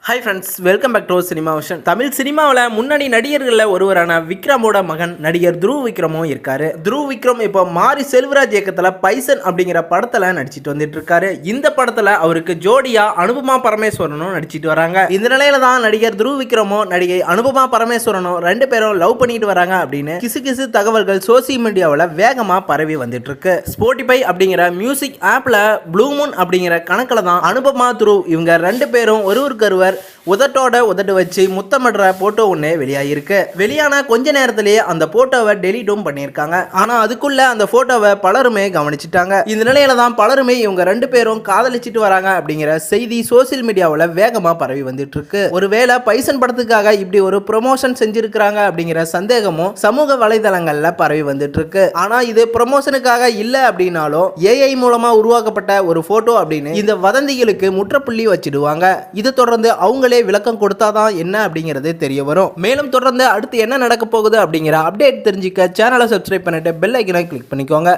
Hi friends, welcome back to cinema vision. Tamil சினிமாவில் முன்னணி நடிகர்களில் ஒருவரான விக்ரமோட மகன் நடிகர் துருவ் விக்ரமும் இருக்காரு. துருவ் விக்ரம் இப்போ மாரி செல்வராஜ் இயக்கத்தில் பைசன் அப்படிங்கிற படத்தில் நடிச்சிட்டு வந்துட்டு இருக்காரு. இந்த படத்தில் அவருக்கு ஜோடியா அனுபமா பரமேஸ்வரனும் நடிச்சிட்டு வராங்க. இந்த நிலையில தான் நடிகர் துருவ் விக்ரமும் நடிகை அனுபமா பரமேஸ்வரனும் ரெண்டு பேரும் லவ் பண்ணிட்டு வராங்க அப்படின்னு கிசு தகவல்கள் சோசியல் மீடியாவில் வேகமாக பரவி வந்துட்டு இருக்கு. ஸ்போட்டிஃபை அப்படிங்கிற மியூசிக் ஆப்ல ப்ளூ மூன் அப்படிங்கிற கணக்கில் தான் அனுபமா துருவ் இவங்க ரெண்டு பேரும் ஒருவருக்கொருவர் உதட்டோட உதட்டு வச்சு முத்தமிடுற போட்டோ ஒன்று வெளியாகிருக்கு. வெளியான கொஞ்ச நேரத்திலேயே அந்த போட்டோவை டெலிட்டும் பண்ணியிருக்காங்க. ஆனா அதுக்குள்ள அந்த போட்டோவை பலருமே கவனிச்சிட்டாங்க. இந்த நிலையில தான் பலருமே இவங்க ரெண்டு பேரும் காதலிச்சிட்டு வராங்க அப்படிங்கிற செய்தி சோசியல் மீடியாவில் வேகமா பரவி வந்துட்டு இருக்கு. ஒருவேளை பைசன் படத்துக்காக இப்படி ஒரு ப்ரொமோஷன் செஞ்சிருக்கிறாங்க அப்படிங்கிற சந்தேகமும் சமூக வலைதளங்கள்ல பரவி வந்துட்டு இருக்கு. ஆனா இது ப்ரொமோஷனுக்காக இல்ல அப்படின்னாலும் ஏஐ மூலமா உருவாக்கப்பட்ட ஒரு போட்டோ அப்படின்னு இந்த வதந்திகளுக்கு முற்றுப்புள்ளி வச்சிடுவாங்க. இது தொடர்ந்து அவங்களே விளக்கம் கொடுத்தாதான் என்ன அப்படிங்கிறது தெரிய வரும். மேலும் தொடர்ந்து அடுத்து என்ன நடக்க போகுது அப்படிங்கிற அப்டேட் தெரிஞ்சுக்க சேனலை சப்ஸ்கிரைப் பண்ணிட்டு பெல் ஐக்கனை கிளிக் பண்ணிக்கோங்க.